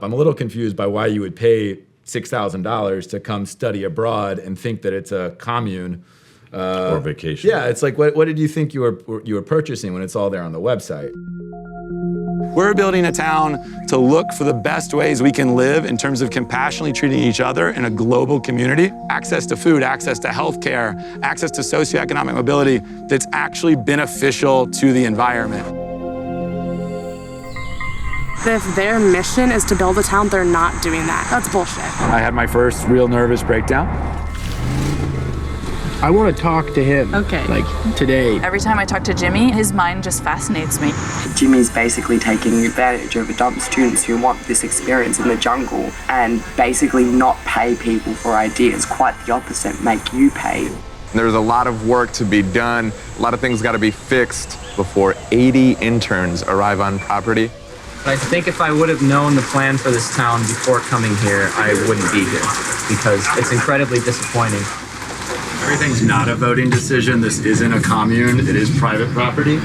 I'm a little confused by why you would pay $6,000 to come study abroad and think that it's a commune. Or vacation. Yeah, it's like, what did you think you were purchasing when it's all there on the website? We're building a town to look for the best ways we can live in terms of compassionately treating each other in a global community. Access to food, access to healthcare, access to socioeconomic mobility that's actually beneficial to the environment. If their mission is to build a town, they're not doing that. That's bullshit. I had my first real nervous breakdown. I want to talk to him. Okay. Like today. Every time I talk to Jimmy, his mind just fascinates me. Jimmy's basically taking advantage of adult students who want this experience in the jungle and basically not pay people for ideas. Quite the opposite, make you pay. There's a lot of work to be done. A lot of things got to be fixed before 80 interns arrive on property. I think if I would have known the plan for this town before coming here, I wouldn't be here because it's incredibly disappointing. Everything's not a voting decision. This isn't a commune. It is private property.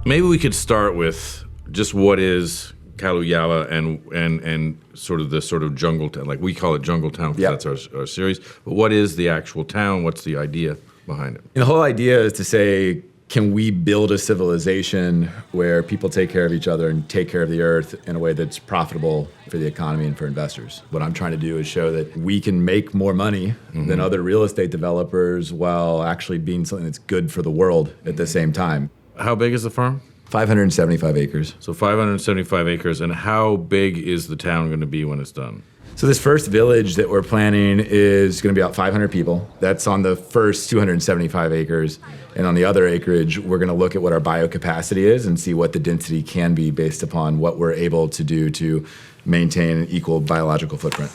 Maybe we could start with just what is Kaluyala and sort of the sort of jungle town. Like we call it Jungle Town because that's our series. But what is the actual town? What's the idea behind it? The whole idea is to say, can we build a civilization where people take care of each other and take care of the earth in a way that's profitable for the economy and for investors? What I'm trying to do is show that we can make more money than other real estate developers while actually being something that's good for the world at the same time. How big is the farm? 575 acres. So 575 acres. And how big is the town going to be when it's done? So this first village that we're planning is going to be about 500 people. That's on the first 275 acres. And on the other acreage, we're going to look at what our biocapacity is and see what the density can be based upon what we're able to do to maintain an equal biological footprint.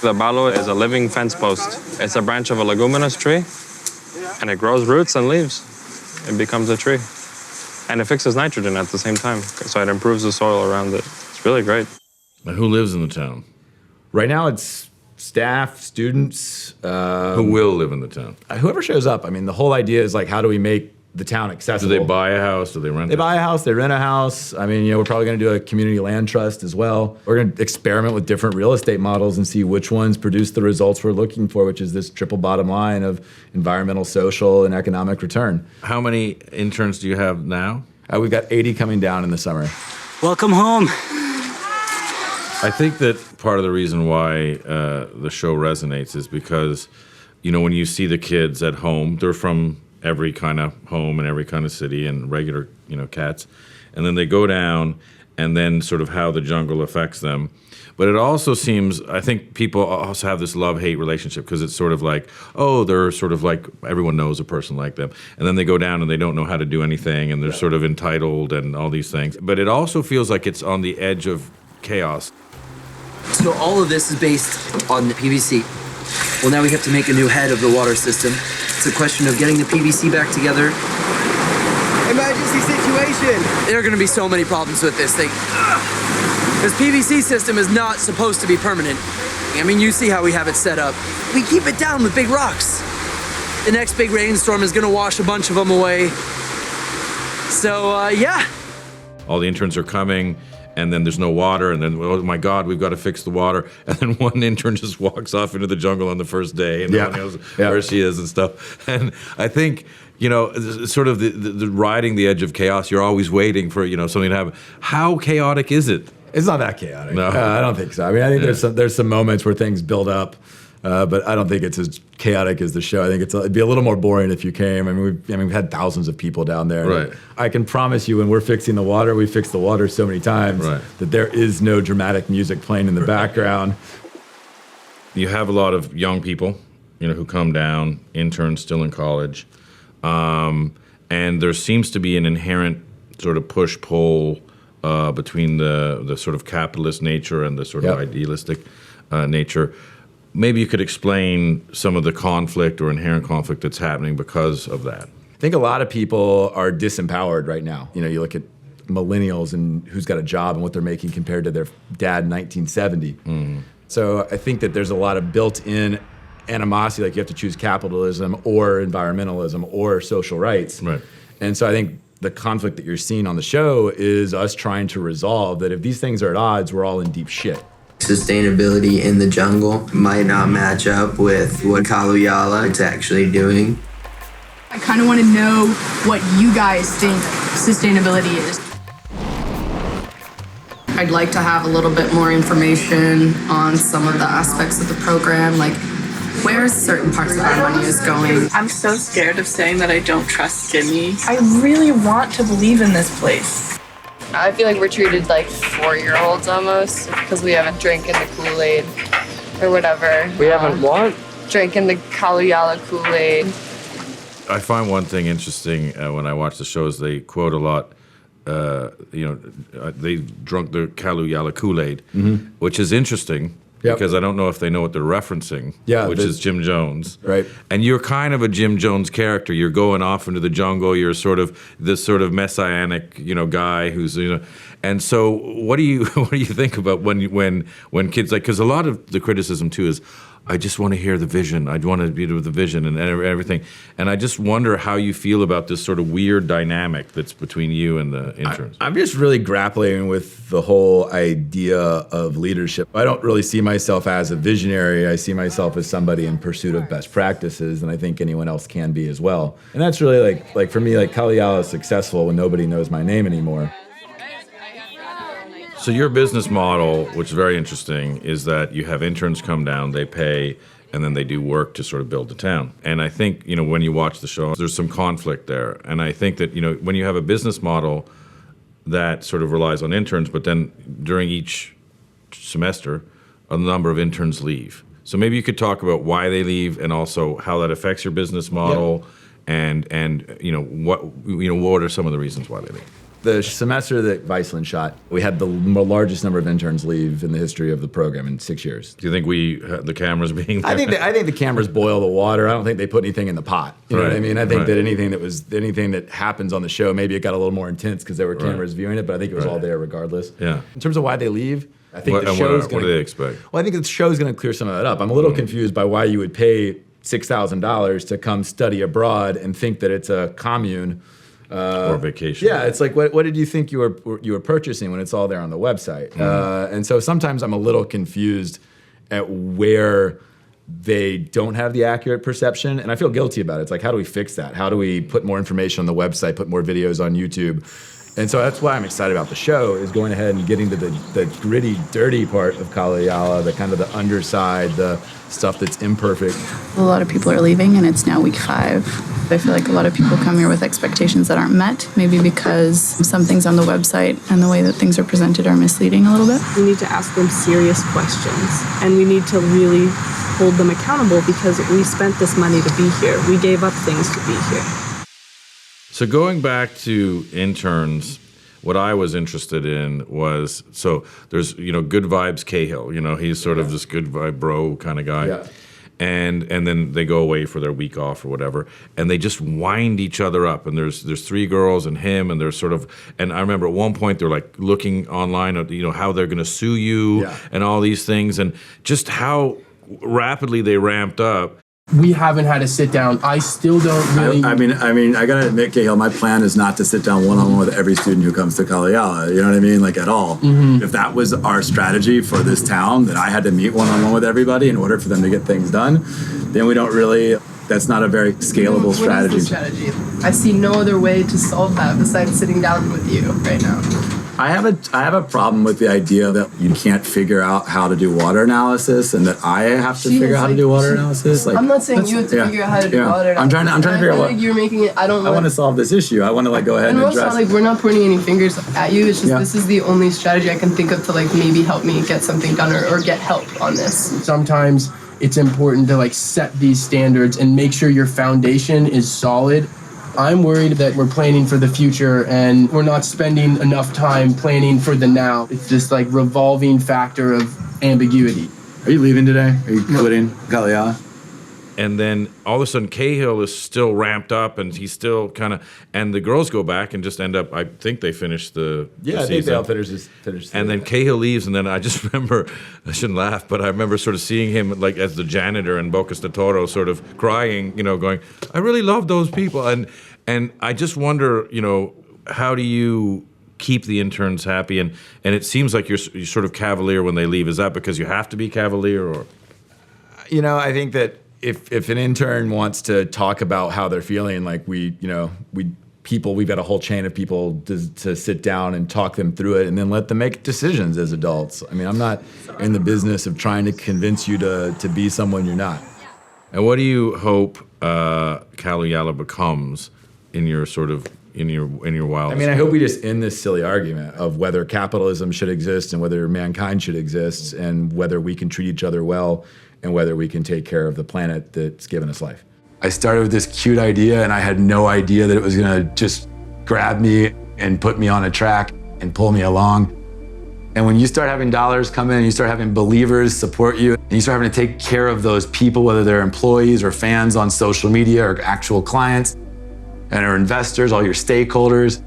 The balo is a living fence post. It's a branch of a leguminous tree, and it grows roots and leaves. It becomes a tree. And it fixes nitrogen at the same time, so it improves the soil around it. It's really great. And who lives in the town? Right now, it's staff, students. Who will live in the town? Whoever shows up. I mean, the whole idea is like, how do we make the town accessible? Do they buy a house? Do they rent it? They buy a house, they rent a house. I mean, we're probably going to do a community land trust as well. We're going to experiment with different real estate models and see which ones produce the results we're looking for, which is this triple bottom line of environmental, social, and economic return. How many interns do you have now? We've got 80 coming down in the summer. Welcome home. I think that part of the reason why the show resonates is because, when you see the kids at home, they're from every kind of home and every kind of city and regular, cats. And then they go down and then sort of how the jungle affects them. But it also seems, I think people also have this love-hate relationship because it's sort of like, oh, they're sort of like, everyone knows a person like them. And then they go down and they don't know how to do anything and they're sort of entitled and all these things. But it also feels like it's on the edge of chaos. So all of this is based on the PVC. Well, now we have to make a new head of the water system. It's a question of getting the PVC back together. Emergency situation. There are going to be so many problems with this thing. This PVC system is not supposed to be permanent. I mean, you see how we have it set up. We keep it down with big rocks. The next big rainstorm is going to wash a bunch of them away. So, yeah. All the interns are coming, and then there's no water, and then, oh my God, we've got to fix the water. And then one intern just walks off into the jungle on the first day, and no one knows where she is and stuff. And I think, sort of the riding the edge of chaos, you're always waiting for, something to happen. How chaotic is it? It's not that chaotic. No. I don't think so. I mean, I think there's some moments where things build up, but I don't think it's as chaotic as the show. I think it'd be a little more boring if you came. I mean, we've had thousands of people down there. Right. I can promise you, when we're fixing the water, we fix the water so many times that there is no dramatic music playing in the background. You have a lot of young people, who come down, interns still in college, and there seems to be an inherent sort of push-pull between the sort of capitalist nature and the sort of idealistic nature. maybe you could explain some of the conflict or inherent conflict that's happening because of that. I think a lot of people are disempowered right now. You know, you look at millennials and who's got a job and what they're making compared to their dad in 1970. So I think that there's a lot of built-in animosity, like you have to choose capitalism or environmentalism or social rights. Right. And so I think the conflict that you're seeing on the show is us trying to resolve that if these things are at odds, we're all in deep shit. Sustainability in the jungle might not match up with what Kaluyala is actually doing. I kind of want to know what you guys think sustainability is. I'd like to have a little bit more information on some of the aspects of the program, like where certain parts of our money is going. I'm so scared of saying that I don't trust Jimmy. I really want to believe in this place. I feel like we're treated like 4-year-olds almost because we haven't drinking the Kool-Aid or whatever. We haven't what? Drinking the Kaluyala Kool-Aid. I find one thing interesting when I watch the shows, they quote a lot, they drunk the Kaluyala Kool-Aid, which is interesting because I don't know if they know what they're referencing, which is Jim Jones. Right. And you're kind of a Jim Jones character. You're going off into the jungle. You're sort of this sort of messianic, guy who's, And so what do you think about when kids, like, because a lot of the criticism too is, I just want to hear the vision. I want to be with the vision and everything. And I just wonder how you feel about this sort of weird dynamic that's between you and the interns. I'm just really grappling with the whole idea of leadership. I don't really see myself as a visionary. I see myself as somebody in pursuit of best practices, and I think anyone else can be as well. And that's really like for me, like Kaluyala is successful when nobody knows my name anymore. So your business model, which is very interesting, is that you have interns come down, they pay, and then they do work to sort of build the town. And I think, when you watch the show, there's some conflict there. And I think that, when you have a business model that sort of relies on interns, but then during each semester, a number of interns leave. So maybe you could talk about why they leave and also how that affects your business model and what are some of the reasons why they leave. The semester that Viceland shot, we had the largest number of interns leave in the history of the program in 6 years. Do you think the cameras being there? I think the cameras boil the water. I don't think they put anything in the pot. You know what I mean? I think that anything that happens on the show, maybe it got a little more intense because there were cameras viewing it, but I think it was all there regardless. Yeah. In terms of why they leave, I think the show's what do they expect? Well, I think the show's going to clear some of that up. I'm a little confused by why you would pay $6,000 to come study abroad and think that it's a commune. Or vacation. Yeah, it's like, what did you think you were purchasing when it's all there on the website? And so sometimes I'm a little confused at where they don't have the accurate perception, and I feel guilty about it. It's like, how do we fix that? How do we put more information on the website, put more videos on YouTube? And so that's why I'm excited about the show, is going ahead and getting to the gritty, dirty part of Kaluyala, the kind of the underside, the stuff that's imperfect. A lot of people are leaving, and it's now week 5. I feel like a lot of people come here with expectations that aren't met, maybe because some things on the website and the way that things are presented are misleading a little bit. We need to ask them serious questions, and we need to really hold them accountable because we spent this money to be here. We gave up things to be here. So going back to interns, what I was interested in was, so there's, Good Vibes Cahill, he's sort of this good vibe bro kind of guy. Yeah. And then they go away for their week off or whatever, and they just wind each other up. And there's 3 girls and him, and they're sort of, and I remember at one point they're like looking online at, how they're going to sue you and all these things, and just how rapidly they ramped up. We haven't had a sit down. I still don't really. I mean, I gotta admit, Cahill, my plan is not to sit down one-on-one with every student who comes to Kaluyala. You know what I mean? Like, at all. Mm-hmm. If that was our strategy for this town, that I had to meet one-on-one with everybody in order for them to get things done, then we don't really. That's not a very scalable strategy. What is the strategy? I see no other way to solve that besides sitting down with you right now. I have a problem with the idea that you can't figure out how to do water analysis, and that I have to figure out how to do water analysis. Like, I'm not saying you have to figure out how to do water analysis. I'm trying to figure out what you're making it. I want to solve this issue. I want to go ahead and address. And we're not pointing any fingers at you. It's just this is the only strategy I can think of to maybe help me get something done or get help on this. Sometimes it's important to set these standards and make sure your foundation is solid. I'm worried that we're planning for the future and we're not spending enough time planning for the now. It's this revolving factor of ambiguity. Are you leaving today? Are you quitting Kaluuya? And then all of a sudden, Cahill is still ramped up, and he's still kind of. And the girls go back and just end up. I think they finished the Yeah, the I think they season. all finished. And then Cahill leaves, and then I just remember, I shouldn't laugh, but I remember sort of seeing him like as the janitor in Bocas de Toro, sort of crying, going, I really love those people. And I just wonder, how do you keep the interns happy? And it seems like you're sort of cavalier when they leave. Is that because you have to be cavalier, or? I think that if an intern wants to talk about how they're feeling, like we've got a whole chain of people to sit down and talk them through it and then let them make decisions as adults. I mean, I'm not in the business of trying to convince you to be someone you're not. And what do you hope Kaluuya becomes in your sort of in your wildest? I mean, I hope we just end this silly argument of whether capitalism should exist and whether mankind should exist and whether we can treat each other well and whether we can take care of the planet that's given us life. I started with this cute idea and I had no idea that it was gonna just grab me and put me on a track and pull me along. And when you start having dollars come in, and you start having believers support you, and you start having to take care of those people, whether they're employees or fans on social media or actual clients, and our investors, all your stakeholders,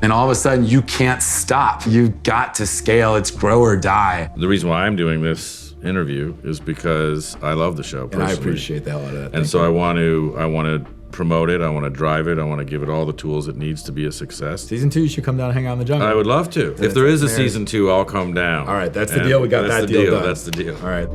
and all of a sudden you can't stop. You've got to scale. It's grow or die. The reason why I'm doing this interview is because I love the show personally. And I appreciate the hell out of that. And so I want to promote it. I want to drive it. I want to give it all the tools it needs to be a success. Season 2, you should come down and hang out in the jungle. I would love to. If there is a season 2, I'll come down. All right, that's the deal. We got that deal done. That's the deal. All right.